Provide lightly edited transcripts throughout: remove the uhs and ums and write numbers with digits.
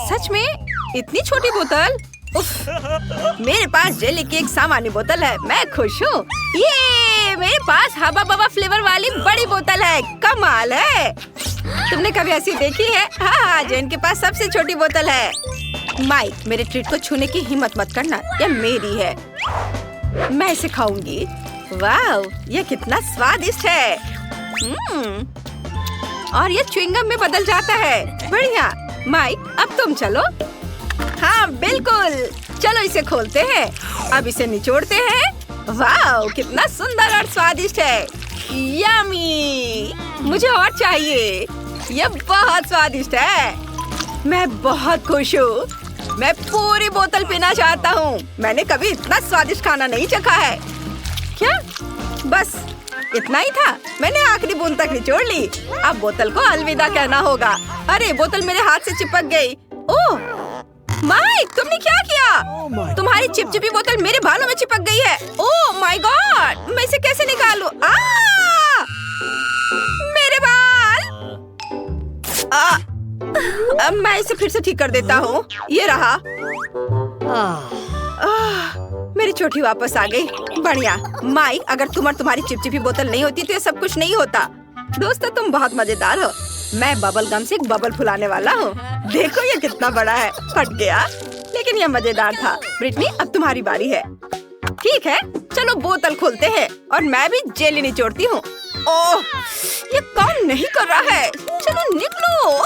सच में इतनी छोटी बोतल? उफ, मेरे पास जेली की एक सामान्य बोतल है, मैं खुश हूँ। ये मेरे पास हबा बबा फ्लेवर वाली बड़ी बोतल है, कमाल है। तुमने कभी ऐसी देखी है? हाँ, जेन के पास सबसे छोटी बोतल है। माइक, मेरे ट्रीट को छूने की हिम्मत मत करना, यह मेरी है। मैं इसे खाऊंगी। वाह, यह कितना स्वादिष्ट है। और ये च्युइंगम में बदल जाता है। बढ़िया। माइक, अब तुम चलो। हाँ बिल्कुल, चलो इसे खोलते हैं। अब इसे निचोड़ते हैं। वाह, कितना सुंदर और स्वादिष्ट है। यम्मी, मुझे और चाहिए। यह बहुत स्वादिष्ट है। मैं बहुत खुश हूँ। मैं पूरी बोतल पीना चाहता हूँ। मैंने कभी इतना स्वादिष्ट खाना नहीं चखा है। क्या? बस इतना ही था? मैंने आखिरी बूंद तक निचोड़ ली। अब बोतल को अलविदा कहना होगा। अरे, बोतल मेरे हाथ से चिपक गई। ओह माइक, तुमने क्या किया? तुम्हारी चिपचिपी बोतल मेरे बालों में चिपक गई है। ओह माय गॉड, मैं इसे कैसे निकालूं? मेरे बाल! अब मैं इसे फिर से ठीक कर देता हूँ। ये रहा। मेरी चोटी वापस आ गई। बढ़िया। माइक, अगर तुम और तुम्हारी चिपचिपी बोतल नहीं होती तो ये सब कुछ नहीं होता। दोस्तों, तुम बहुत मजेदार हो। मैं बबल गम से एक बबल फुलाने वाला हूँ। देखो ये कितना बड़ा है। फट गया, लेकिन ये मजेदार था। ब्रिटनी, अब तुम्हारी बारी है। ठीक है, चलो बोतल खोलते हैं और मैं भी जेली निचोड़ती हूँ। ओह, ये काम नहीं कर रहा है। चलो निकलो।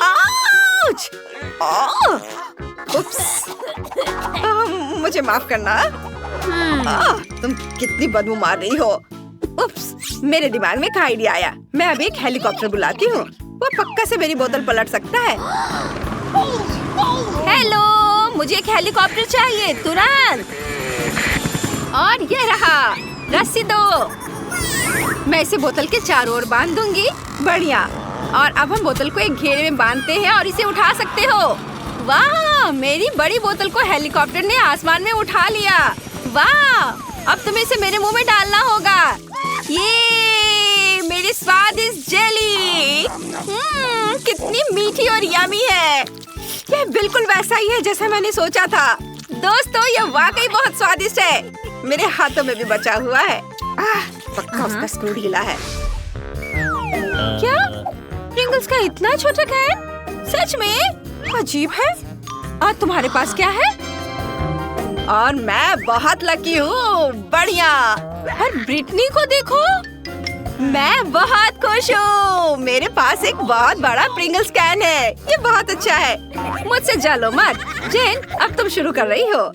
आउच! उप्स, मुझे माफ करना। तुम कितनी बदबू मार रही हो। उप्स, मेरे दिमाग में एक आइडिया आया। मैं अभी एक हेलीकॉप्टर बुलाती हूँ। वो पक्का से मेरी बोतल पलट सकता है। हेलो, मुझे एक हेलीकॉप्टर चाहिए तुरंत। और ये रहा, रस्सी दो। मैं इसे बोतल के चारों ओर बांध दूंगी। बढ़िया। और अब हम बोतल को एक घेरे में बांधते हैं और इसे उठा सकते हो। वाह, मेरी बड़ी बोतल को हेलीकॉप्टर ने आसमान में उठा लिया। वाह, अब तुम्हें इसे मेरे मुंह में डालना होगा। ये मेरी स्वादिष्ट जेली। कितनी मीठी और यमी है। यह बिल्कुल वैसा ही है जैसा मैंने सोचा था। दोस्तों, यह वाकई बहुत स्वादिष्ट है। मेरे हाथों में भी बचा हुआ है। पक्का उसका स्क्रू ढीला है। क्या? प्रिंगल्स का इतना छोटा कैन? सच में अजीब है। और तुम्हारे पास क्या है? और मैं बहुत लकी हूँ। बढ़िया। और ब्रिटनी को देखो, मैं बहुत खुश हूँ। मेरे पास एक बहुत बड़ा प्रिंगल्स कैन है। ये बहुत अच्छा है। मुझसे जलो मत। जेन, अब तुम शुरू कर रही हो।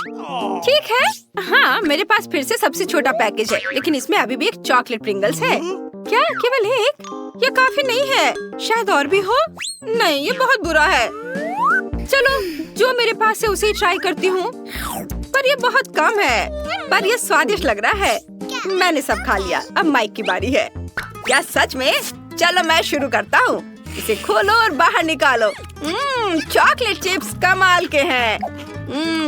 ठीक है। हाँ, मेरे पास फिर से सबसे छोटा पैकेज है, लेकिन इसमें अभी भी एक चॉकलेट प्रिंगल्स है। क्या केवल एक? ये काफी नहीं है। शायद और भी हो। नहीं, ये बहुत बुरा है। चलो, जो मेरे पास है उसे ही ट्राई करती हूँ। पर ये बहुत कम है। पर ये स्वादिष्ट लग रहा है। मैंने सब खा लिया। अब माइक की बारी है। क्या सच में? चलो मैं शुरू करता हूँ। इसे खोलो और बाहर निकालो। चॉकलेट चिप्स कमाल के हैं।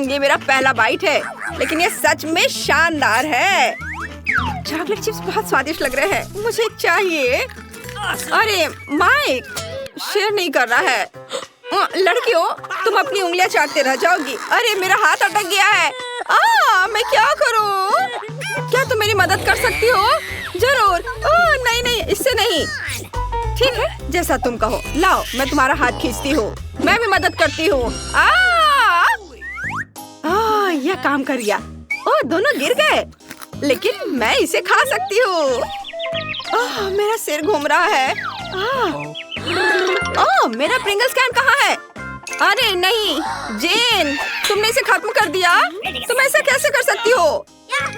ये मेरा पहला बाइट है, लेकिन ये सच में शानदार है। चॉकलेट चिप्स बहुत स्वादिष्ट लग रहे हैं। मुझे चाहिए। अरे माइक, शेयर नहीं कर रहा है। लड़कियों, तुम अपनी उंगलियां चाटते रह जाओगी। अरे, मेरा हाथ अटक गया है। मैं क्या करूं? क्या तुम मेरी मदद कर सकती हो? जरूर। नहीं नहीं, इससे नहीं। ठीक है, जैसा तुम कहो। लाओ, मैं तुम्हारा हाथ खींचती हूँ। मैं भी मदद करती हूँ। यह काम कर गया। दोनों गिर गए, लेकिन मैं इसे खा सकती हूँ। मेरा सिर घूम रहा है। मेरा प्रिंगल्स कैन कहाँ है? अरे नहीं, जेन, तुमने इसे खत्म कर दिया। तुम ऐसा कैसे कर सकती हो?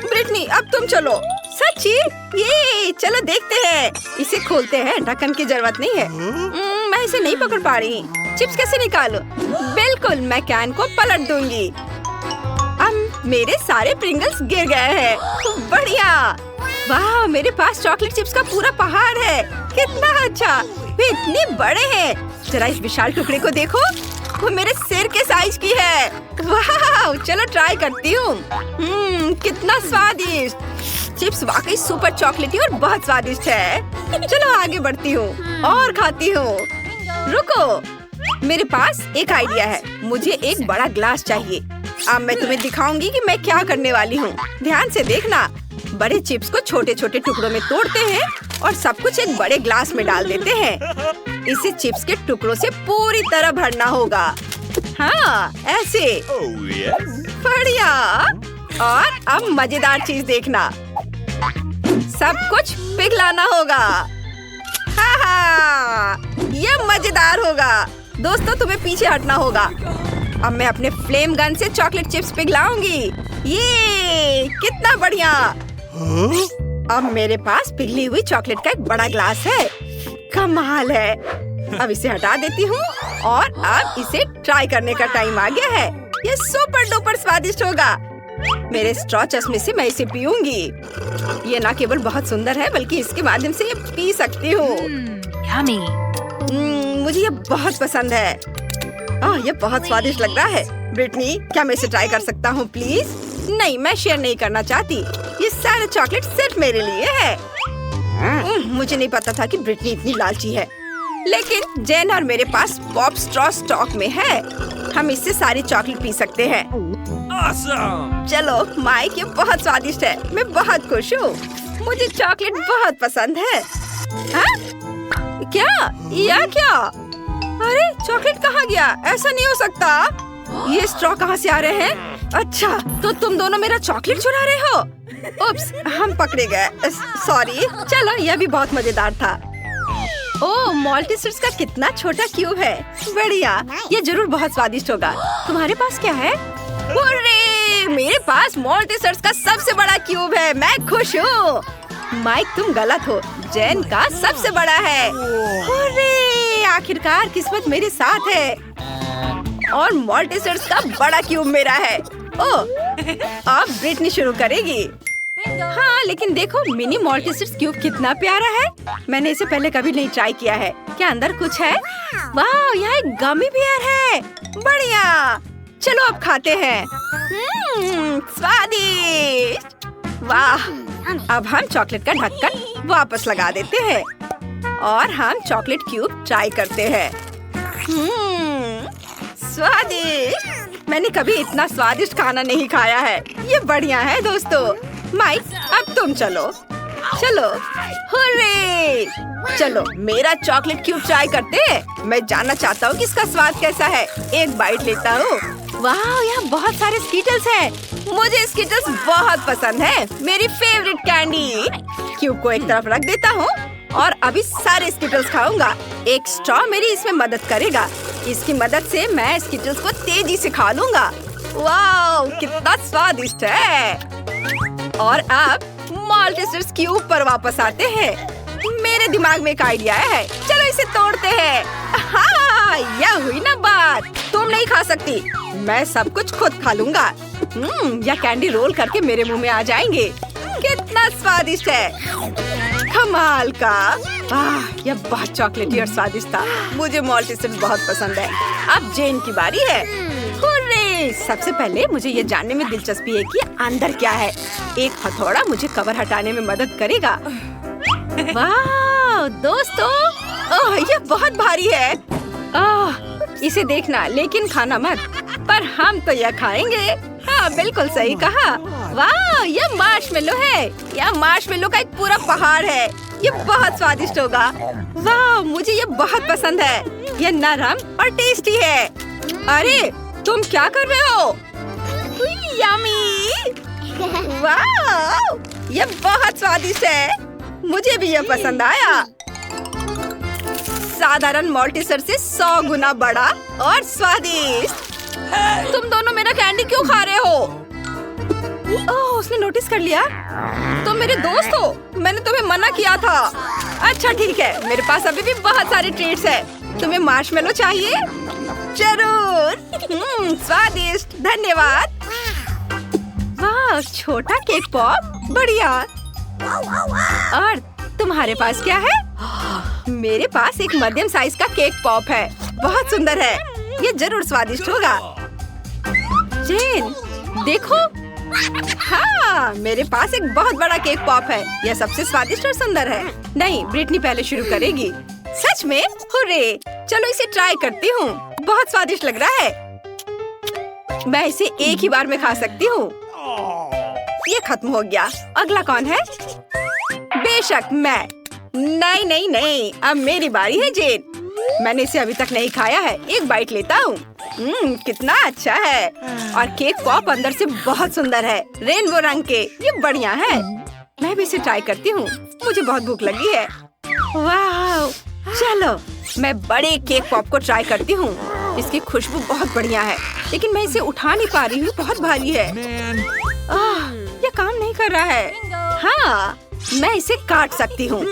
ब्रिटनी, अब तुम चलो। सच्ची? ये चलो देखते हैं। इसे खोलते हैं। ढक्कन की जरूरत नहीं है। मैं इसे नहीं पकड़ पा रही। चिप्स कैसे निकालूं? बिल्कुल, मैं कैन को पलट दूंगी। अब मेरे सारे प्रिंगल्स गिर गए हैं। बढ़िया। वाह, मेरे पास चॉकलेट चिप्स का पूरा पहाड़ है। कितना अच्छा। वे इतने बड़े हैं। जरा इस विशाल टुकड़े को देखो, वो मेरे सिर के साइज की है। वाह, चलो ट्राई करती हूँ। कितना स्वादिष्ट। चिप्स वाकई सुपर चॉकलेटी और बहुत स्वादिष्ट है। चलो आगे बढ़ती हूँ और खाती हूँ। रुको, मेरे पास एक आइडिया है। मुझे एक बड़ा ग्लास चाहिए। अब मैं तुम्हें दिखाऊंगी कि मैं क्या करने वाली हूँ। ध्यान से देखना। बड़े चिप्स को छोटे छोटे टुकड़ों में तोड़ते हैं और सब कुछ एक बड़े ग्लास में डाल देते हैं। इसे चिप्स के टुकड़ों से पूरी तरह भरना होगा। हाँ, ऐसे। बढ़िया। और अब मजेदार चीज देखना। सब कुछ पिघलाना होगा। ये मजेदार होगा। दोस्तों, तुम्हें पीछे हटना होगा। अब मैं अपने फ्लेम गन से चॉकलेट चिप्स पिघलाऊंगी। ये कितना बढ़िया। अब मेरे पास पिघली हुई चॉकलेट का एक बड़ा ग्लास है। कमाल है। अब इसे हटा देती हूँ और अब इसे ट्राई करने का टाइम आ गया है। ये सुपर डुपर स्वादिष्ट होगा। मेरे स्ट्रॉ चश्मे से मैं इसे पीऊंगी। ये न केवल बहुत सुंदर है बल्कि इसके माध्यम से ये पी सकती हूँ। मुझे ये बहुत पसंद है। ये बहुत स्वादिष्ट लग रहा है। ब्रिटनी, क्या मैं इसे ट्राई कर सकता हूँ प्लीज? नहीं, मैं शेयर नहीं करना चाहती। ये सारे चॉकलेट सिर्फ मेरे लिए है। मुझे नहीं पता था कि ब्रिटनी इतनी लालची है। लेकिन जेन और मेरे पास पॉप स्ट्रॉ स्टॉक में है। हम इससे सारी चॉकलेट पी सकते हैं। चलो माइक, ये बहुत स्वादिष्ट है। मैं बहुत खुश हूँ। मुझे चॉकलेट बहुत पसंद है। क्या? अरे चॉकलेट कहाँ गया? ऐसा नहीं हो सकता। ये स्ट्रॉ कहाँ से आ रहे हैं? अच्छा, तो तुम दोनों मेरा चॉकलेट चुरा रहे हो। उप्स, हम पकड़े गए। सॉरी। चलो, यह भी बहुत मजेदार था। ओह, मॉल्टीसर्स का कितना छोटा क्यूब है। बढ़िया। ये जरूर बहुत स्वादिष्ट होगा। तुम्हारे पास क्या है? मेरे पास मॉल्टीसर्स का सबसे बड़ा क्यूब है। मैं खुश हूँ। माइक, तुम गलत हो। जेन का सबसे बड़ा है। आखिरकार किस्मत मेरे साथ है और मॉल्टीसर्स का बड़ा क्यूब मेरा है। अब ब्रिटनी शुरू करेगी। हाँ, लेकिन देखो मिनी मॉल्टीसर्स क्यूब कितना प्यारा है। मैंने इसे पहले कभी नहीं ट्राई किया है। क्या अंदर कुछ है? वाह, यहाँ एक गमी बियर है। बढ़िया। चलो अब खाते हैं। स्वादिष्ट। वाह। अब हम चॉकलेट का ढक्कन वापस लगा देते हैं और हम चॉकलेट क्यूब ट्राई करते हैं। स्वादिष्ट। मैंने कभी इतना स्वादिष्ट खाना नहीं खाया है। ये बढ़िया है दोस्तों। माइक, अब तुम चलो। हुर्रे! चलो मेरा चॉकलेट क्यूब ट्राई करते हैं। मैं जानना चाहता हूँ कि इसका स्वाद कैसा है। एक बाइट लेता हूँ। वाह, यहाँ बहुत सारे स्कीटल्स हैं। मुझे स्कीटल्स बहुत पसंद है। मेरी फेवरेट कैंडी। क्यूब को एक तरफ रख देता हूँ और अभी सारे स्कीटल्स खाऊंगा। एक स्ट्रॉ मेरी इसमें मदद करेगा। इसकी मदद से मैं स्कीटल्स को तेजी से खा लूंगा। वाह, कितना स्वादिष्ट है। और अब मॉल्टीसर्स क्यूब पर वापस आते हैं। मेरे दिमाग में एक आइडिया है। चलो इसे तोड़ते हैं। हाँ, यह हुई ना बात। तुम नहीं खा सकती। मैं सब कुछ खुद खा लूंगा। यह कैंडी रोल करके मेरे मुंह में आ जाएंगे। कितना स्वादिष्ट है। कमाल का। यह बहुत चॉकलेटी और स्वादिष्ट था। मुझे मॉल्टीसर्स बहुत पसंद है। अब जेन की बारी है। हुर्रे! सबसे पहले मुझे ये जानने में दिलचस्पी है कि अंदर क्या है। एक हथौड़ा मुझे कवर हटाने में मदद करेगा। वाह दोस्तों, ये बहुत भारी है। इसे देखना लेकिन खाना मत। पर हम तो यह खाएंगे। हाँ, बिल्कुल सही कहा। वाह, यह मार्शमेलो है। यह मार्शमेलो का एक पूरा पहाड़ है। ये बहुत स्वादिष्ट होगा। वाह, मुझे ये बहुत पसंद है। यह नरम और टेस्टी है। अरे तुम क्या कर रहे हो? यम्मी। वाह, ये बहुत स्वादिष्ट है। मुझे भी यह पसंद आया। साधारण मॉल्टीसर से 100 गुना बड़ा और स्वादिष्ट। तुम दोनों मेरा कैंडी क्यों खा रहे हो? ओह, उसने नोटिस कर लिया। तुम मेरे दोस्त हो। मैंने तुम्हें मना किया था। अच्छा ठीक है, मेरे पास अभी भी बहुत सारे ट्रीट्स हैं। तुम्हें मार्शमेलो चाहिए? जरूर। स्वादिष्ट, धन्यवाद। वाह, छोटा केक पॉप। बढ़िया। और तुम्हारे पास क्या है? मेरे पास एक मध्यम साइज का केक पॉप है। बहुत सुंदर है। ये जरूर स्वादिष्ट होगा। जेन, देखो। हाँ, मेरे पास एक बहुत बड़ा केक पॉप है। यह सबसे स्वादिष्ट और सुंदर है। नहीं, ब्रिटनी पहले शुरू करेगी। सच में? हुर्रे! चलो इसे ट्राई करती हूँ। बहुत स्वादिष्ट लग रहा है। मैं इसे एक ही बार में खा सकती हूँ। ये खत्म हो गया। अगला कौन है? बेशक मैं। नहीं नहीं नहीं, अब मेरी बारी है जेन। मैंने इसे अभी तक नहीं खाया है। एक बाइट लेता हूँ। कितना अच्छा है। और केक पॉप अंदर से बहुत सुंदर है, रेनबो रंग के। ये बढ़िया है। मैं भी इसे ट्राई करती हूँ। मुझे बहुत भूख लगी है। वाह, चलो मैं बड़े केक पॉप को ट्राई करती हूँ। इसकी खुशबू बहुत बढ़िया है, लेकिन मैं इसे उठा नहीं पा रही हूँ। बहुत भारी है। ये काम नहीं कर रहा है। हाँ, मैं इसे काट सकती हूँ।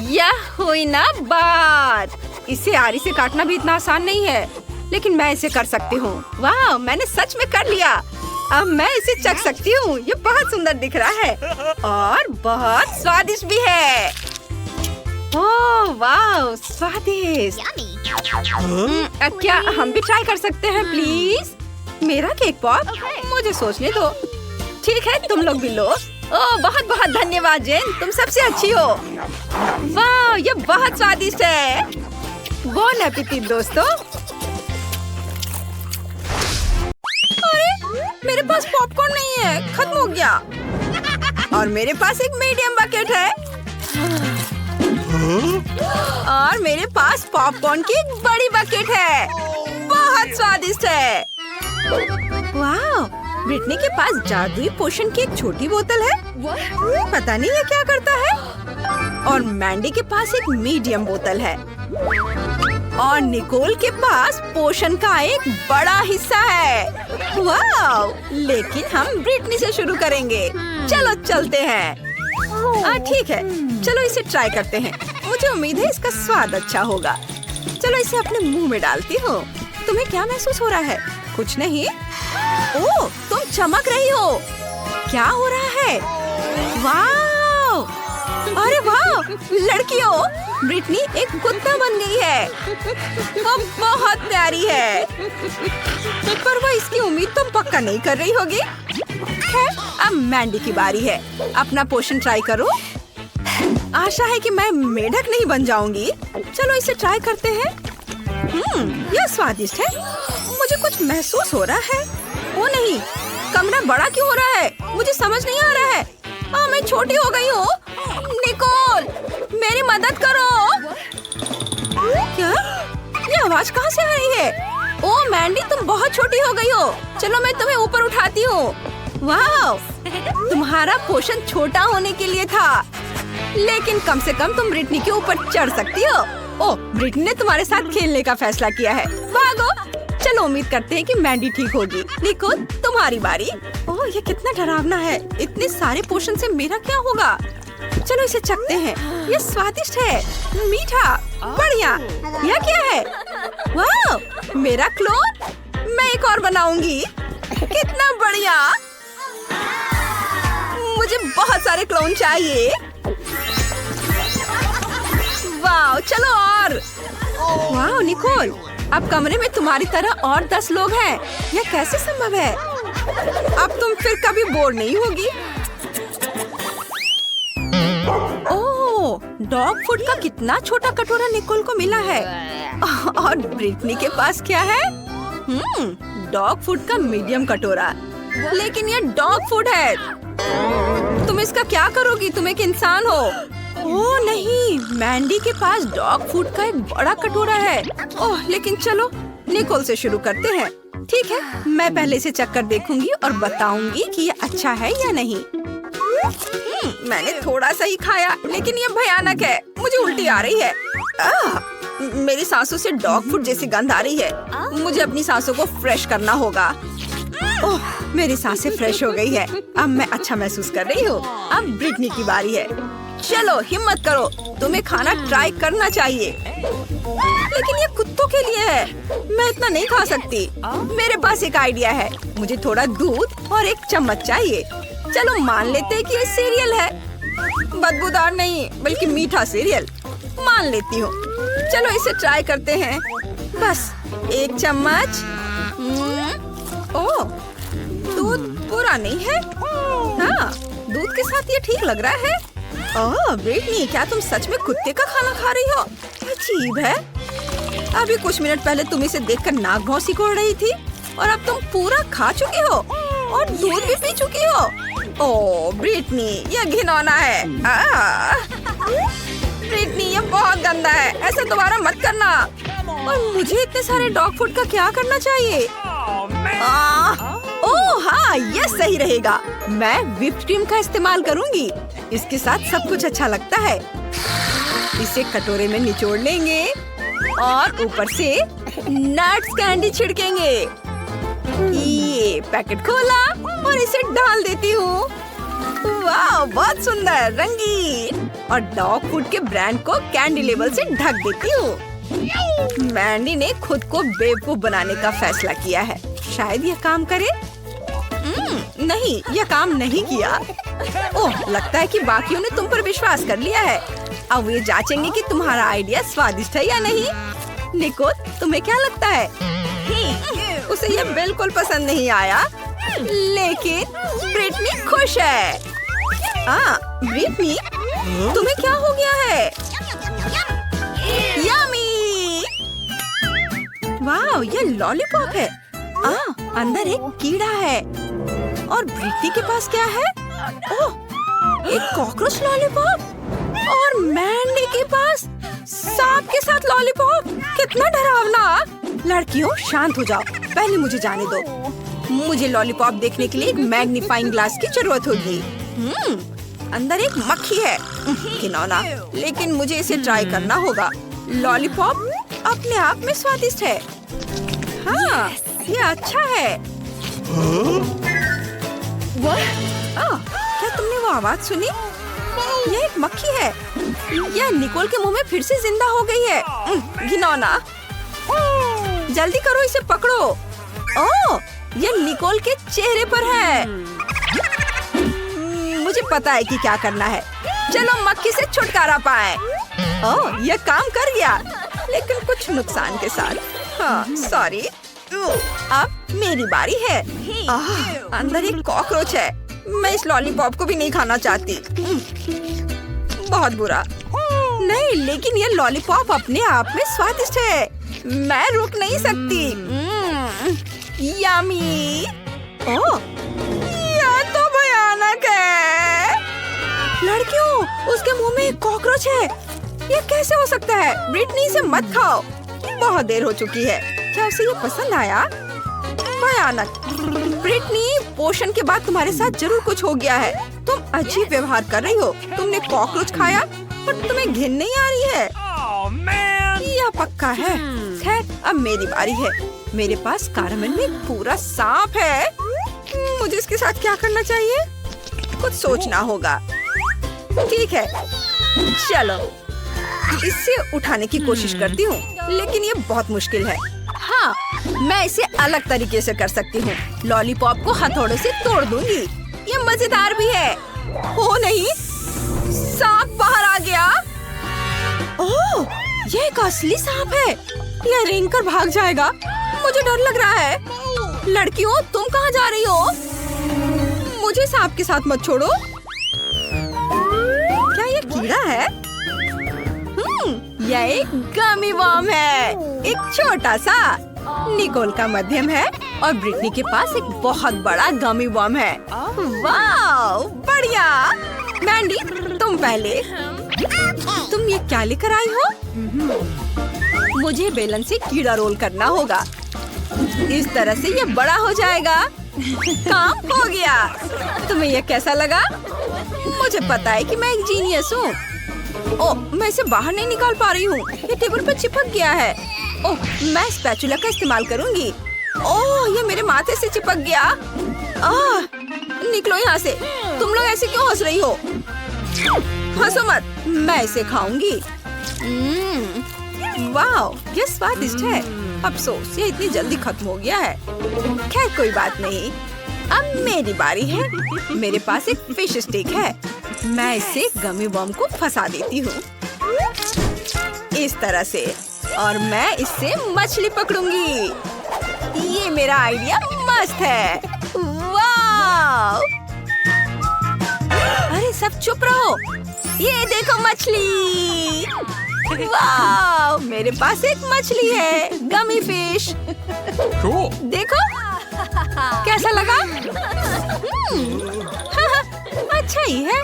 यह हुई ना बात। इसे आरी से काटना भी इतना आसान नहीं है, लेकिन मैं इसे कर सकती हूँ। वाह, मैंने सच में कर लिया। अब मैं इसे चख सकती हूँ। ये बहुत सुंदर दिख रहा है और बहुत स्वादिष्ट भी है। ओह वाह, स्वादिष्ट। क्या हम भी ट्राई कर सकते हैं प्लीज? मेरा केक पॉप? मुझे सोचने दो। ठीक है, तुम लोग भी लो। ओह बहुत बहुत धन्यवाद जेन, तुम सबसे अच्छी हो। वाह, ये बहुत स्वादिष्ट है। बोन एपेटिट दोस्तों। अरे मेरे पास पॉपकॉर्न नहीं है, खत्म हो गया। और मेरे पास एक मीडियम बकेट है। और मेरे पास पॉपकॉर्न की एक बड़ी बकेट है। बहुत स्वादिष्ट है। वाह, ब्रिटनी के पास जादुई पोशन की एक छोटी बोतल है। पता नहीं ये क्या करता है। और मैंडी के पास एक मीडियम बोतल है। और निकोल के पास पोशन का एक बड़ा हिस्सा है। वाह, लेकिन हम ब्रिटनी से शुरू करेंगे। चलो चलते हैं। ठीक है, चलो इसे ट्राई करते हैं। मुझे उम्मीद है इसका स्वाद अच्छा होगा। चलो इसे अपने मुंह में डालती हूँ। तुम्हें क्या महसूस हो रहा है? कुछ नहीं। ओह, तुम चमक रही हो। क्या हो रहा है? वाह, अरे वाह, लड़कियों, ब्रिटनी एक कुत्ता बन गई है। वो बहुत प्यारी है, पर वो इसकी उम्मीद तुम पक्का नहीं कर रही होगी। खैर, अब मैंडी की बारी है। अपना पोशन ट्राई करो। आशा है कि मैं मेढक नहीं बन जाऊंगी। चलो इसे ट्राई करते हैं। यह स्वादिष्ट है। मुझे कुछ महसूस हो रहा है। ओ नहीं, कमरा बड़ा क्यों हो रहा है? मुझे समझ नहीं आ रहा है। मैं छोटी हो गई हूँ। निकोल, मेरी मदद करो। क्या? ये आवाज कहाँ से आ रही है? ओह मैंडी, तुम बहुत छोटी हो गई हो। चलो मैं तुम्हें ऊपर उठाती हूँ। वाह, तुम्हारा पोषण छोटा होने के लिए था, लेकिन कम से कम तुम ब्रिटनी के ऊपर चढ़ सकती हो। ओह, ब्रिटनी ने तुम्हारे साथ खेलने का फैसला किया है। भागो। चलो उम्मीद करते हैं कि मैंडी ठीक होगी। निकोल, तुम्हारी बारी। ओह, ये कितना डरावना है। इतने सारे पोषण से मेरा क्या होगा? चलो इसे चखते हैं। ये स्वादिष्ट है, मीठा, बढ़िया। यह क्या है? वाह, मेरा क्लोन। मैं एक और बनाऊंगी। कितना बढ़िया। मुझे बहुत सारे क्लोन चाहिए। वाह, चलो और। वाह निकोल, अब कमरे में तुम्हारी तरह और 10 लोग हैं। यह कैसे संभव है? अब तुम फिर कभी बोर नहीं होगी। ओह, डॉग फूड का कितना छोटा कटोरा निकोल को मिला है। और ब्रिटनी के पास क्या है? डॉग फूड का मीडियम कटोरा। लेकिन यह डॉग फूड है। तुम इसका क्या करोगी? तुम एक इंसान हो। ओह नहीं, मैंडी के पास डॉग फूड का एक बड़ा कटोरा है। ओह, लेकिन चलो निकोल से शुरू करते हैं। ठीक है, मैं पहले से चक्कर देखूंगी और बताऊंगी कि ये अच्छा है या नहीं। मैंने थोड़ा सा ही खाया, लेकिन ये भयानक है। मुझे उल्टी आ रही है। मेरी सांसों से डॉग फूड जैसी गंध आ रही है। मुझे अपनी सांसों को फ्रेश करना होगा। ओह, मेरी सांसें फ्रेश हो गई है। अब मैं अच्छा महसूस कर रही हूँ। अब ब्रिटनी की बारी है। चलो हिम्मत करो, तुम्हें खाना ट्राई करना चाहिए। लेकिन ये कुत्तों के लिए है, मैं इतना नहीं खा सकती। मेरे पास एक आइडिया है। मुझे थोड़ा दूध और एक चम्मच चाहिए। चलो मान लेते हैं कि ये सीरियल है। बदबूदार नहीं, बल्कि मीठा सीरियल। मान लेती हूँ। चलो इसे ट्राई करते हैं। बस एक चम्मच। ओह, दूध पूरा नहीं है। हाँ, दूध के साथ ये ठीक लग रहा है। ओह ब्रिटनी, क्या तुम सच में कुत्ते का खाना खा रही हो? ये अजीब है। अभी कुछ मिनट पहले तुम इसे देखकर नाक भौं सिकोड़ रही थी और अब तुम पूरा खा चुकी हो और दूध भी पी चुकी हो। ओह ब्रिटनी, ये घिनौना है। ब्रिटनी, ये बहुत गंदा है, ऐसा दोबारा मत करना। और मुझे इतने सारे डॉग फूड का क्या करना चाहिए? ओह हाँ, ये सही रहेगा। मैं व्हिप्ड क्रीम का इस्तेमाल करूंगी। इसके साथ सब कुछ अच्छा लगता है। इसे कटोरे में निचोड़ लेंगे और ऊपर से नट्स कैंडी छिड़केंगे। ये पैकेट खोला और इसे डाल देती हूँ। वाह, बहुत सुंदर, रंगीन। और डॉग फूड के ब्रांड को कैंडी लेबल से ढक देती हूँ। मैंडी ने खुद को बेवकूफ बनाने का फैसला किया है। शायद यह काम करे। नहीं, यह काम नहीं किया। ओह, लगता है कि बाकियों ने तुम पर विश्वास कर लिया है। अब वे जांचेंगे कि तुम्हारा आइडिया स्वादिष्ट है या नहीं। निको, तुम्हें क्या लगता है? उसे यह बिल्कुल पसंद नहीं आया, लेकिन ब्रिटनी खुश है। ब्रिटनी, तुम्हें क्या हो गया है? यम्मी! वाह, ये लॉलीपॉप है। अंदर एक कीड़ा है। और ब्रिटनी के पास क्या है? ओह, एक कॉकरोच लॉलीपॉप। और मैंडी के पास सांप के साथ लॉलीपॉप। कितना डरावना। लड़कियों, शांत हो जाओ, पहले मुझे जाने दो। मुझे लॉलीपॉप देखने के लिए एक मैग्नीफाइंग ग्लास की जरूरत होगी। अंदर एक मक्खी है। घिनौना, लेकिन मुझे इसे ट्राई करना होगा। लॉलीपॉप अपने आप में स्वादिष्ट है। हाँ, ये अच्छा है। क्या तुमने वो आवाज सुनी? ये एक मक्खी है। यह निकोल के मुंह में फिर से जिंदा हो गई है। घिनौना, जल्दी करो, इसे पकड़ो। ओह, ये निकोल के चेहरे पर है। मुझे पता है कि क्या करना है। चलो मक्खी से छुटकारा पाए। ओह, यह काम कर गया, लेकिन कुछ नुकसान के साथ। हाँ, सॉरी। अब मेरी बारी है। अंदर एक कॉकरोच है। मैं इस लॉलीपॉप को भी नहीं खाना चाहती। बहुत बुरा। नहीं, लेकिन ये लॉलीपॉप अपने आप में स्वादिष्ट है। मैं रुक नहीं सकती। यम्मी। ओह, यह तो भयानक है। लड़कियों, उसके मुंह में एक कॉकरोच है। ये कैसे हो सकता है? ब्रिटनी, से मत खाओ, बहुत देर हो चुकी है। क्या उसे ये पसंद आया? भयानक। ब्रिटनी, पोषण के बाद तुम्हारे साथ जरूर कुछ हो गया है। तुम अजीब व्यवहार कर रही हो। तुमने कॉकरोच खाया और तुम्हें घिन नहीं आ रही है? यह पक्का है। खैर, अब मेरी बारी है। मेरे पास कारमेल में एक पूरा सांप है। मुझे इसके साथ क्या करना चाहिए? कुछ सोचना होगा। ठीक है, चलो इसे उठाने की कोशिश करती हूँ, लेकिन ये बहुत मुश्किल है। हाँ, मैं इसे अलग तरीके से कर सकती हूँ। लॉलीपॉप को हथौड़े से तोड़ दूंगी। ये मजेदार भी है। हो नहीं, सांप बाहर आ गया। ओह, ये एक असली सांप है। यह रेंग कर भाग जाएगा। मुझे डर लग रहा है। लड़कियों, तुम कहाँ जा रही हो? मुझे सांप के साथ मत छोड़ो। क्या ये कीड़ा है? यह एक गमी वर्म है। एक छोटा सा। निकोल का मध्यम है और ब्रिटनी के पास एक बहुत बड़ा गमी वर्म है। वाह, बढ़िया। मैंडी, तुम पहले। तुम ये क्या लेकर आई हो? मुझे बेलन से कीड़ा रोल करना होगा। इस तरह से ये बड़ा हो जाएगा। काम हो गया। तुम्हें ये कैसा लगा? मुझे पता है कि मैं एक जीनियस हूँ। ओह, मैं इसे बाहर नहीं निकाल पा रही हूँ। ये टेबल पर चिपक गया है। ओह, मैं स्पैचुला का इस्तेमाल करूँगी। ओह, ये मेरे माथे से चिपक गया। निकलो यहाँ से। तुम लोग ऐसे क्यों हंस रही हो? हंसो मत, मैं इसे खाऊंगी। वाह, ये स्वादिष्ट है। अफसोस, ये इतनी जल्दी खत्म हो गया है। खैर, कोई बात नहीं। अब मेरी बारी है। मेरे पास एक फिश स्टिक है। मैं इसे गमी वर्म को फंसा देती हूँ इस तरह से, और मैं इससे मछली पकड़ूंगी। ये मेरा आइडिया मस्त है। वाह! अरे सब चुप रहो। ये देखो मछली। वाह, मेरे पास एक मछली है, गमी फिश। देखो कैसा लगा? अच्छा ही है।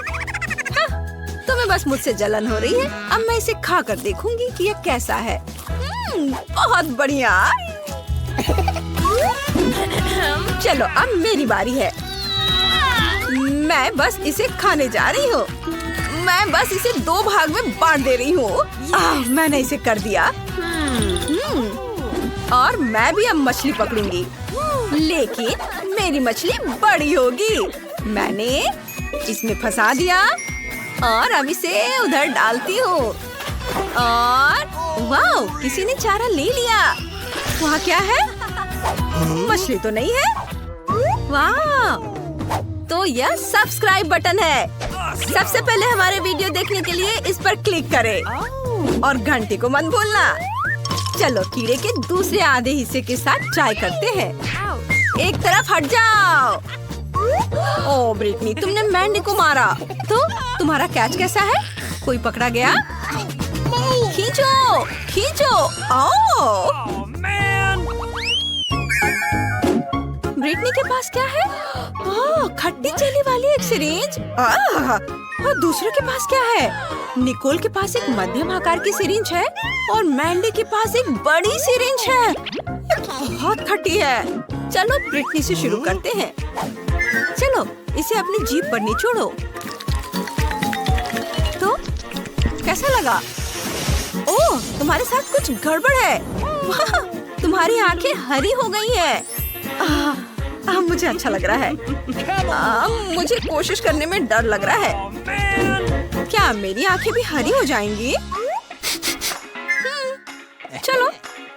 तुम्हें बस मुझसे जलन हो रही है। अब मैं इसे खा कर देखूंगी कि यह कैसा है। बहुत बढ़िया। चलो अब मेरी बारी है। मैं बस इसे खाने जा रही हूँ। मैं बस इसे 2 भाग में बांट दे रही हूँ। मैंने इसे कर दिया। और मैं भी अब मछली पकड़ूंगी, लेकिन मेरी मछली बड़ी होगी। मैंने इसमें फंसा दिया और अब इसे उधर डालती हूँ। और वाह, किसी ने चारा ले लिया। वहाँ क्या है? मछली तो नहीं है। वाह, तो यह सब्सक्राइब बटन है। सबसे पहले हमारे वीडियो देखने के लिए इस पर क्लिक करें और घंटी को मत भूलना। चलो कीड़े के दूसरे आधे हिस्से के साथ ट्राई करते हैं। एक तरफ हट जाओ। ओ ब्रिटनी, तुमने मैंडी को मारा। तो तुम्हारा कैच कैसा है? कोई पकड़ा गया? खींचो खींचो। ओह ब्रिटनी के पास क्या है? ओह, खट्टी चेली वाली एक सिरिंज। और दूसरे के पास क्या है? निकोल के पास एक मध्यम आकार की सिरिंज है और मैंडी के पास एक बड़ी सिरिंज है। बहुत खट्टी है। चलो ब्रिटनी से शुरू करते हैं। चलो इसे अपनी जीभ पर निचोड़ो। तो कैसा लगा? ओह, तुम्हारे साथ कुछ गड़बड़ है। वाह, तुम्हारी आंखें हरी हो गई हैं। मुझे अच्छा लग रहा है। मुझे कोशिश करने में डर लग रहा है। क्या मेरी आंखें भी हरी हो जाएंगी? चलो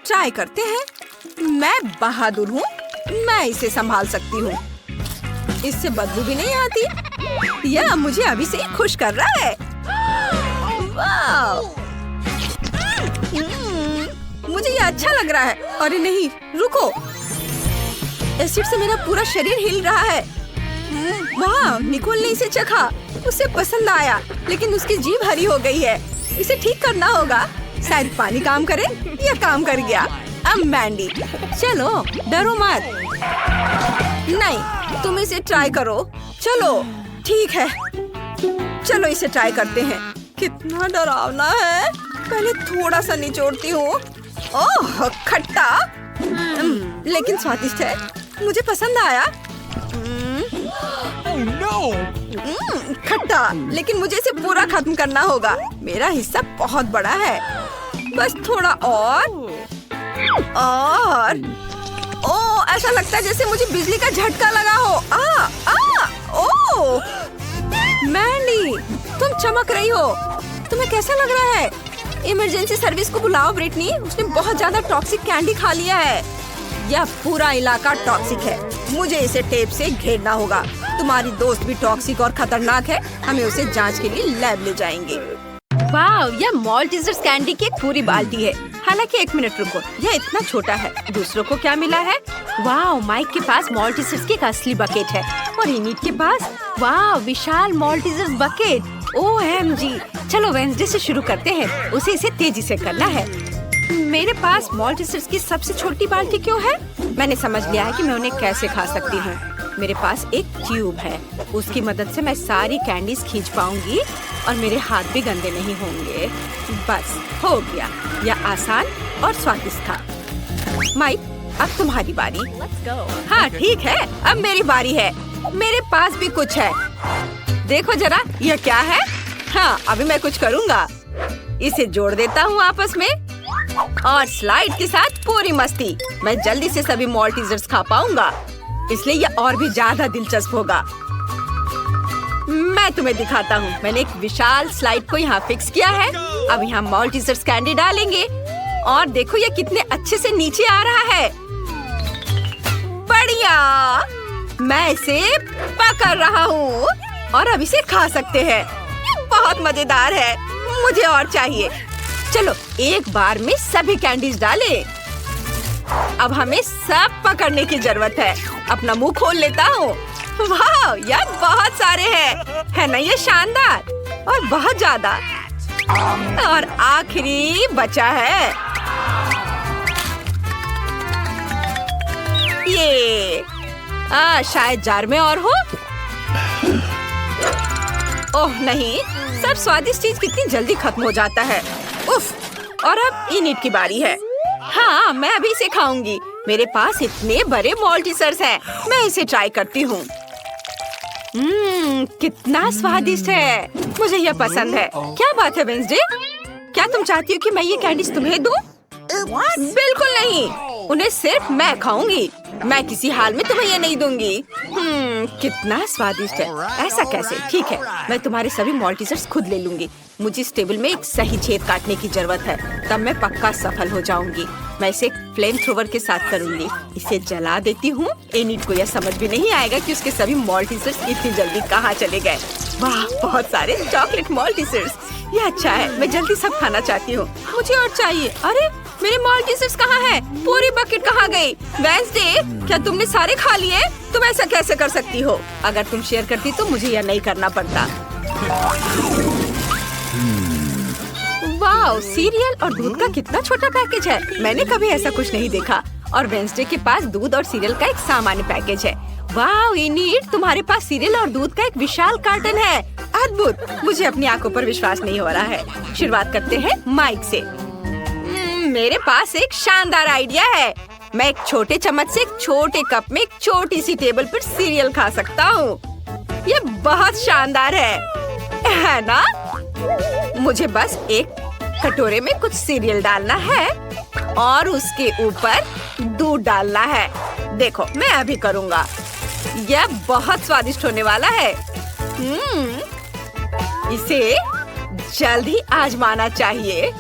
ट्राई करते हैं। मैं बहादुर हूँ, मैं इसे संभाल सकती हूँ। इससे बदबू भी नहीं आती। यह मुझे अभी से ही खुश कर रहा है। वाह, मुझे ये अच्छा लग रहा है। अरे नहीं, रुको, एसिड से मेरा पूरा शरीर हिल रहा है। वाह, निकोल ने इसे चखा, उसे पसंद आया, लेकिन उसकी जीभ हरी हो गई है। इसे ठीक करना होगा। शायद पानी काम करे। यह काम कर गया। अब मैंडी, चलो डरो मत। नहीं, तुम इसे ट्राई करो। चलो ठीक है, चलो इसे ट्राई करते हैं। कितना डरावना है। पहले थोड़ा सा निचोड़ती हूँ। ओह खट्टा, लेकिन स्वादिष्ट है। मुझे पसंद आया। खट्टा, लेकिन मुझे इसे पूरा खत्म करना होगा। मेरा हिस्सा बहुत बड़ा है। बस थोड़ा और। ओह, ऐसा लगता है जैसे मुझे बिजली का झटका लगा हो। ओह मैंडी, तुम चमक रही हो। तुम्हें कैसा लग रहा है? इमरजेंसी सर्विस को बुलाओ ब्रिटनी। उसने बहुत ज्यादा टॉक्सिक कैंडी खा लिया है। यह पूरा इलाका टॉक्सिक है। मुझे इसे टेप से घेरना होगा। तुम्हारी दोस्त भी टॉक्सिक और खतरनाक है। हमें उसे जांच के लिए लैब ले जाएंगे। वाह, यह मॉल्टीजर्स कैंडी की एक पूरी बाल्टी है। हालांकि 1 मिनट रुको, यह इतना छोटा है। दूसरों को क्या मिला है? वाह, माइक के पास मॉल्टीजर्स की एक असली बकेट है और इनिट के पास वाह विशाल मॉल्टीजर्स बकेट। OMG, चलो वेंसडे से शुरू करते हैं। उसे इसे तेजी से करना है। मेरे पास मॉल्टीजर्स की सबसे छोटी बाल्टी क्यों है? मैंने समझ लिया है कि मैं उन्हें कैसे खा सकती हूँ। मेरे पास एक ट्यूब है, उसकी मदद से मैं सारी कैंडीज खींच पाऊंगी और मेरे हाथ भी गंदे नहीं होंगे। बस हो गया। यह आसान और स्वादिष्ट था। माइक, अब तुम्हारी बारी। हाँ ठीक है, अब मेरी बारी है। मेरे पास भी कुछ है। देखो जरा, यह क्या है? हाँ, अभी मैं कुछ करूँगा। इसे जोड़ देता हूँ आपस में और स्लाइड के साथ पूरी मस्ती। मैं जल्दी से सभी मॉल्टीजर्स खा पाऊंगा, इसलिए यह और भी ज्यादा दिलचस्प होगा। मैं तुम्हें दिखाता हूँ। मैंने एक विशाल स्लाइड को यहाँ फिक्स किया है। अब यहाँ मॉल्टीजर्स कैंडी डालेंगे और देखो ये कितने अच्छे से नीचे आ रहा है। बढ़िया, मैं इसे पकड़ रहा हूँ और अब इसे खा सकते हैं। बहुत मजेदार है। मुझे और चाहिए। चलो एक बार में सभी कैंडीज डालें। अब हमें सब पकड़ने की जरूरत है। अपना मुंह खोल लेता हूँ। वाह, यार बहुत सारे हैं। है ना ये शानदार? और बहुत ज्यादा। और आखिरी बचा है ये। शायद जार में और हो। ओह नहीं, सब स्वादिष्ट चीज कितनी जल्दी खत्म हो जाता है। उफ, और अब इनिट की बारी है। हाँ, मैं अभी इसे खाऊंगी। मेरे पास इतने बड़े मॉल्टीसर्स हैं। मैं इसे ट्राई करती हूँ। कितना स्वादिष्ट है। मुझे यह पसंद है। क्या बात है वेंसडे? क्या तुम चाहती हो कि मैं ये कैंडीज तुम्हें दूँ? बिल्कुल नहीं, उन्हें सिर्फ मैं खाऊंगी। मैं किसी हाल में तुम्हें ये नहीं दूंगी। कितना स्वादिष्ट है। ऐसा कैसे? ठीक है, मैं तुम्हारे सभी मॉल्टीसर्स खुद ले लूंगी। मुझे इस टेबल में एक सही छेद काटने की जरूरत है, तब मैं पक्का सफल हो जाऊंगी। मैं इसे फ्लेम थ्रोवर के साथ करूंगी। इसे जला देती हूँ। एनिट को यह समझ भी नहीं आएगा कि उसके सभी मॉल्टीसर्स इतनी जल्दी कहाँ चले गए। वाह, बहुत सारे चॉकलेट मॉल्टीसर्स। ये अच्छा है, मैं जल्दी सब खाना चाहती हूँ। मुझे और चाहिए। अरे मेरे मॉल्टीसर्स कहाँ हैं? पूरी बकेट कहाँ गई? वेंसडे, क्या तुमने सारे खा लिए? तुम ऐसा कैसे कर सकती हो? अगर तुम शेयर करती तो मुझे यह नहीं करना पड़ता। वाह, सीरियल और दूध का कितना छोटा पैकेज है। मैंने कभी ऐसा कुछ नहीं देखा। और वेंसडे के पास दूध और सीरियल का एक सामान्य पैकेज है। वाह इनिट, तुम्हारे पास सीरियल और दूध का एक विशाल कार्टन है। अद्भुत, मुझे अपनी आंखों पर विश्वास नहीं हो रहा है। शुरुआत करते हैं माइक से। मेरे पास एक शानदार आइडिया है। मैं एक छोटे चम्मच से एक छोटे कप में एक छोटी सी टेबल पर सीरियल खा सकता हूँ। ये बहुत शानदार है ना? मुझे बस एक कटोरे में कुछ सीरियल डालना है और उसके ऊपर दूध डालना है। देखो, मैं अभी करूँगा। यह बहुत स्वादिष्ट होने वाला है। इसे जल्द ही आजमाना चाहिए।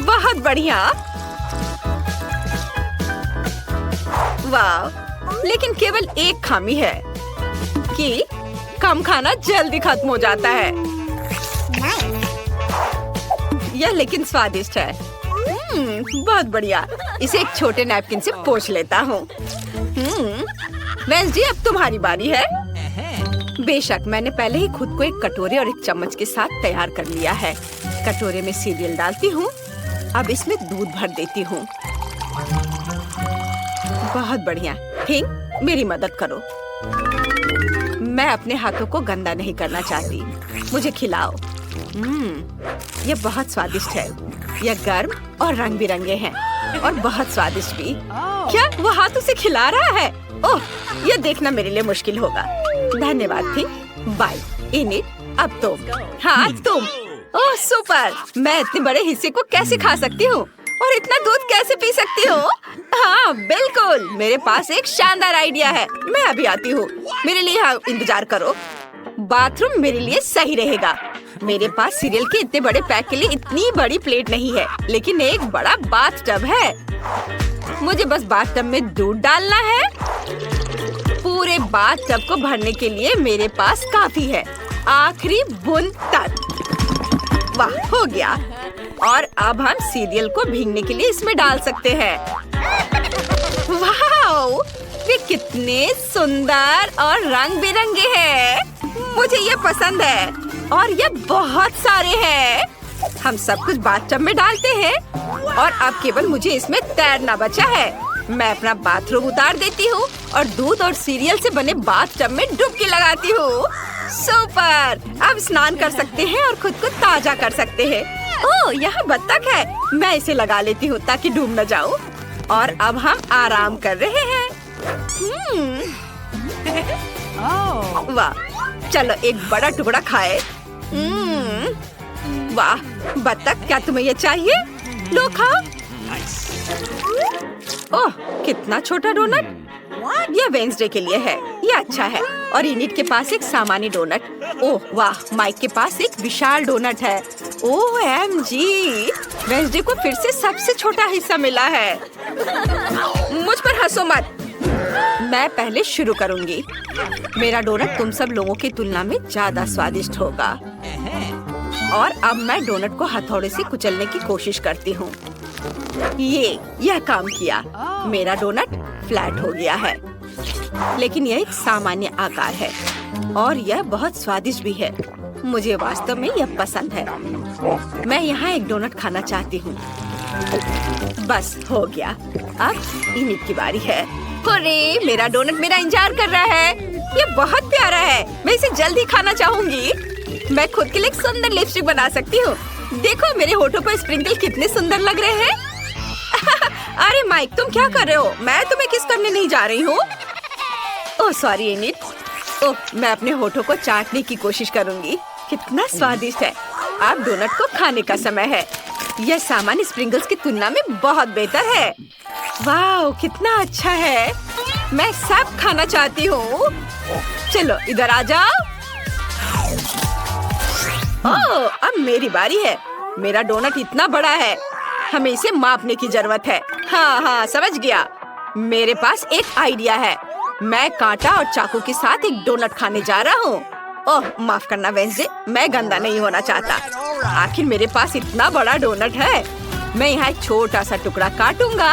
बहुत बढ़िया। वाह, लेकिन केवल एक खामी है कि कम खाना जल्दी खत्म हो जाता है। यह लेकिन स्वादिष्ट है। बहुत बढ़िया। इसे एक छोटे नैपकिन से पोंछ लेता हूँ। वेंसडे, अब तुम्हारी बारी है। बेशक, मैंने पहले ही खुद को एक कटोरे और एक चम्मच के साथ तैयार कर लिया है। कटोरे में सीरियल डालती हूँ। अब इसमें दूध भर देती हूँ। बहुत बढ़िया। थिंक, मेरी मदद करो। मैं अपने हाथों को गंदा नहीं करना चाहती। मुझे खिलाओ। यह बहुत स्वादिष्ट है। यह गर्म और रंग बिरंगे हैं और बहुत स्वादिष्ट भी। क्या वो हाथों से खिला रहा है? ओह, यह देखना मेरे लिए मुश्किल होगा। धन्यवाद थिंक। Bye init. अब तुम। हाँ, तुम। ओह सुपर, मैं इतने बड़े हिस्से को कैसे खा सकती हूँ और इतना दूध कैसे पी सकती हूँ? हाँ बिल्कुल, मेरे पास एक शानदार आइडिया है। मैं अभी आती हूँ। मेरे लिए यहाँ इंतजार करो। बाथरूम मेरे लिए सही रहेगा। मेरे पास सीरियल के इतने बड़े पैक के लिए इतनी बड़ी प्लेट नहीं है, लेकिन एक बड़ा बाथ टब है। मुझे बस बाथ टब में दूध डालना है। पूरे बाथ टब को भरने के लिए मेरे पास काफी है। आखिरी बूंद तक। वाह, हो गया। और अब हम सीरियल को भीगने के लिए इसमें डाल सकते हैं। वाह, वे कितने सुंदर और रंग बिरंगे हैं। मुझे ये पसंद है और ये बहुत सारे हैं। हम सब कुछ बाथटब में डालते हैं और अब केवल मुझे इसमें तैरना बचा है। मैं अपना बाथरूम उतार देती हूँ और दूध और सीरियल से बने बाथटब में डुबकी लगाती हूँ। सुपर, अब स्नान कर सकते हैं और खुद को ताजा कर सकते हैं। ओह, यहाँ बत्तख है। मैं इसे लगा लेती हूँ ताकि डूब न जाऊँ। और अब हम आराम कर रहे हैं। वाह, चलो एक बड़ा टुकड़ा खाए। वाह बत्तख, क्या तुम्हें ये चाहिए? लो खाओ। ओह, कितना छोटा डोनट। यह वेंसडे के लिए है। यह अच्छा है। और इनिट के पास एक सामान्य डोनट। ओह वाह, माइक के पास एक विशाल डोनट है। OMG, वेंसडे को फिर से सबसे छोटा हिस्सा मिला है। मुझ पर हंसो मत। मैं पहले शुरू करूंगी। मेरा डोनट तुम सब लोगों की तुलना में ज्यादा स्वादिष्ट होगा। और अब मैं डोनट को हथौड़े से कुचलने की कोशिश करती हूँ। यह काम किया। मेरा डोनट फ्लैट हो गया है, लेकिन यह एक सामान्य आकार है। और यह बहुत स्वादिष्ट भी है। मुझे वास्तव में यह पसंद है। मैं यहाँ एक डोनट खाना चाहती हूँ। बस हो गया। अब इनिट की बारी है। अरे मेरा डोनट मेरा इंतजार कर रहा है। ये बहुत प्यारा है। मैं इसे जल्दी खाना चाहूंगी। मैं खुद के लिए एक सुंदर लिपस्टिक बना सकती हूँ। देखो मेरे होठों पर स्प्रिंकल कितने सुंदर लग रहे हैं। अरे माइक, तुम क्या कर रहे हो? मैं तुम्हें किस करने नहीं जा रही हूँ। Oh sorry init. ओह, मैं अपने होठों को चाटने की कोशिश करूंगी। कितना स्वादिष्ट है। अब डोनट को खाने का समय है। यह सामान्य स्प्रिंकल्स की तुलना में बहुत बेहतर है। वाह, कितना अच्छा है। मैं सब खाना चाहती हूँ। चलो इधर आ जाओ। ओह, अब मेरी बारी है। मेरा डोनट इतना बड़ा है, हमें इसे मापने की जरूरत है। हाँ, समझ गया। मेरे पास एक आइडिया है। मैं कांटा और चाकू के साथ एक डोनट खाने जा रहा हूँ। ओह माफ करना वेंसडे, मैं गंदा नहीं होना चाहता। आखिर मेरे पास इतना बड़ा डोनट है। मैं यहाँ एक छोटा सा टुकड़ा काटूंगा।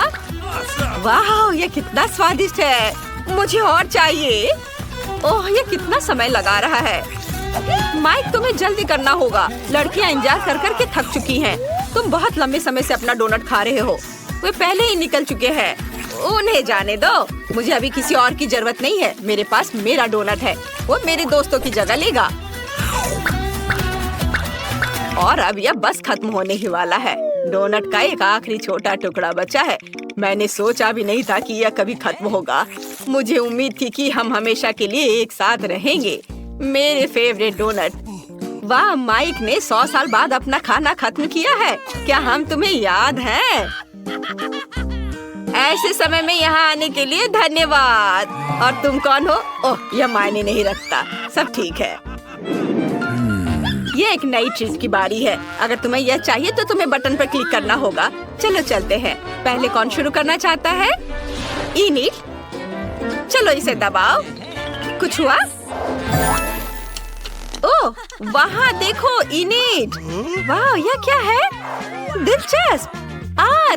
वाह, ये कितना स्वादिष्ट है। मुझे और चाहिए। ओह, ये कितना समय लगा रहा है। माइक, तुम्हें जल्दी करना होगा। लड़कियाँ इंतजार कर कर के थक चुकी हैं। तुम बहुत लंबे समय से अपना डोनट खा रहे हो। वे पहले ही निकल चुके हैं। उन्हें जाने दो। मुझे अभी किसी और की जरूरत नहीं है। मेरे पास मेरा डोनट है। वो मेरे दोस्तों की जगह लेगा। और अब यह बस खत्म होने ही वाला है। डोनट का एक आखिरी छोटा टुकड़ा बचा है। मैंने सोचा भी नहीं था कि यह कभी खत्म होगा। मुझे उम्मीद थी कि हम हमेशा के लिए एक साथ रहेंगे। मेरे फेवरेट डोनट। वाह, माइक ने 100 साल बाद अपना खाना खत्म किया है। क्या हम तुम्हें याद हैं? ऐसे समय में यहाँ आने के लिए धन्यवाद। और तुम कौन हो? ओह, यह मायने नहीं रखता। सब ठीक है। ये एक नई चीज की बारी है। अगर तुम्हें यह चाहिए तो तुम्हें बटन पर क्लिक करना होगा। चलो चलते हैं। पहले कौन शुरू करना चाहता है? इनिट। चलो इसे दबाओ। कुछ हुआ? ओह, वहाँ देखो इनिट। वाह, यह क्या है? दिलचस्प।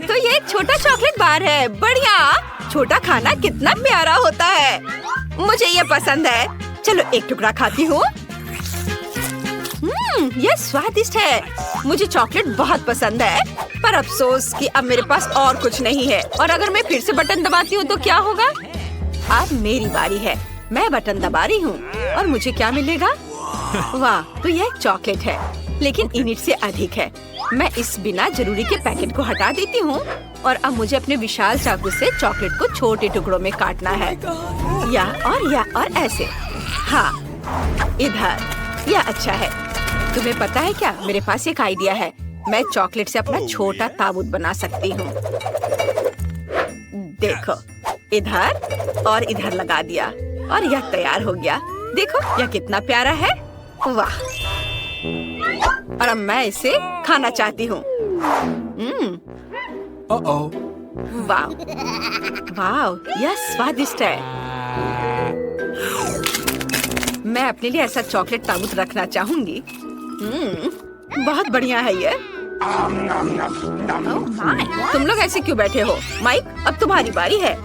तो ये एक छोटा चॉकलेट बार है। बढ़िया। छोटा खाना कितना प्यारा होता है। मुझे ये पसंद है। चलो एक टुकड़ा खाती हूँ। ये स्वादिष्ट है। मुझे चॉकलेट बहुत पसंद है, पर अफसोस कि अब मेरे पास और कुछ नहीं है। और अगर मैं फिर से बटन दबाती हूँ तो क्या होगा? अब मेरी बारी है। मैं बटन दबा रही हूँ और मुझे क्या मिलेगा? वाह, तो यह एक चॉकलेट है, लेकिन इनिट से अधिक है। मैं इस बिना जरूरी के पैकेट को हटा देती हूँ और अब मुझे अपने विशाल चाकू से चॉकलेट को छोटे टुकड़ों में काटना है। या और ऐसे। हाँ, इधर। यह अच्छा है। तुम्हें पता है क्या, मेरे पास एक आइडिया है। मैं चॉकलेट से अपना छोटा ताबूत बना सकती हूँ। देखो, इधर और इधर लगा दिया और यह तैयार हो गया। देखो यह कितना प्यारा है। वाह, और अब मैं इसे खाना चाहती हूँ। वाह वाह, यह स्वादिष्ट है। मैं अपने लिए ऐसा चॉकलेट ताबूत रखना चाहूंगी। बहुत बढ़िया है ये। तुम लोग ऐसे क्यों बैठे हो? माइक, अब तुम्हारी बारी है।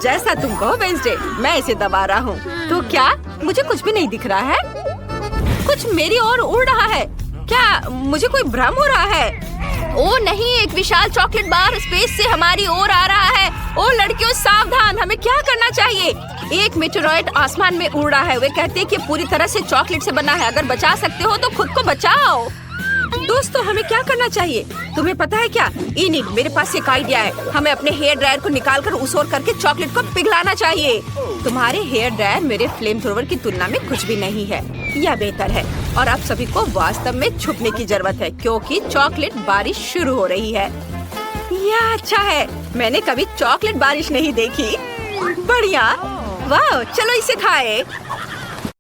जैसा तुम कहो वेंसडे, मैं इसे दबा रहा हूँ। तो क्या मुझे कुछ भी नहीं दिख रहा है? कुछ मेरी ओर उड़ रहा है। क्या मुझे कोई भ्रम हो रहा है? ओ नहीं, एक विशाल चॉकलेट बार स्पेस से हमारी ओर आ रहा है। ओ लड़कियों सावधान, हमें क्या करना चाहिए? एक मेटेरॉइड आसमान में उड़ रहा है। वे कहते हैं कि पूरी तरह से चॉकलेट से बना है। अगर बचा सकते हो तो खुद को बचाओ। दोस्तों, हमें क्या करना चाहिए? तुम्हें पता है क्या? इनिट, मेरे पास एक आइडिया है। हमें अपने हेयर ड्रायर को निकालकर उस ओर करके चॉकलेट को पिघलाना चाहिए। तुम्हारे हेयर ड्रायर मेरे फ्लेम थ्रोवर की तुलना में कुछ भी नहीं है। यह बेहतर है। और आप सभी को वास्तव में छुपने की जरूरत है, क्योंकि चॉकलेट बारिश शुरू हो रही है। यह अच्छा है। मैंने कभी चॉकलेट बारिश नहीं देखी। बढ़िया। वाह, चलो इसे खाए।